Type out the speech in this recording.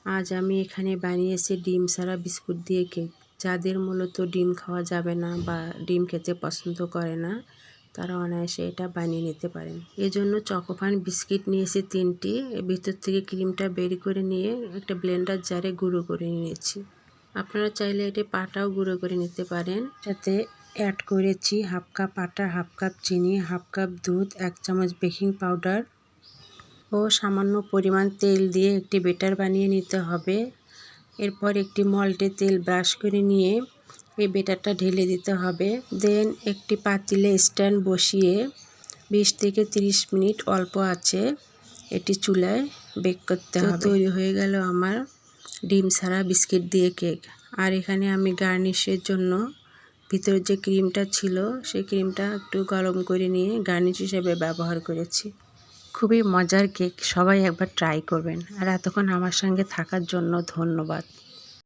আজ আমি এখানে বানিয়েছি ডিম ছাড়া বিস্কুট দিয়ে কেক। যাদের মূলত ডিম খাওয়া যাবে না বা ডিম খেতে পছন্দ করে না, তারা অনায়াসে এটা বানিয়ে নিতে পারেন। এজন্য চকোফান বিস্কিট নিয়েছি 3টি। এর ভিতর থেকে ক্রিমটা বের করে নিয়ে একটা ব্লেন্ডার জারে গুঁড়ো করে নিয়েছি। আপনারা চাইলে এটি পাটাও গুঁড়ো করে নিতে পারেন। সাথে অ্যাড করেছি হাফ কাপ আটা, হাফ কাপ চিনি, হাফ কাপ দুধ, 1 চামচ বেকিং পাউডার ও সামান্য পরিমাণ তেল দিয়ে একটি ব্যাটার বানিয়ে নিতে হবে। এরপর একটি মল্টে তেল ব্রাশ করে নিয়ে এই ব্যাটারটা ঢেলে দিতে হবে। দেন একটি পাতিলে স্ট্যান্ড বসিয়ে 20 থেকে 30 মিনিট অল্প আঁচে এটি চুলায় বেক করতে হবে। তৈরি হয়ে গেল আমার ডিম ছাড়া বিস্কিট দিয়ে কেক। আর এখানে আমি গার্নিশের জন্য ভিতরে যে ক্রিমটা ছিল সেই ক্রিমটা একটু গরম করে নিয়ে গার্নিশ হিসেবে ব্যবহার করেছি। খুবই মজার কেক, সবাই একবার ট্রাই করবেন। আর এতক্ষণ আমার সঙ্গে থাকার জন্য ধন্যবাদ।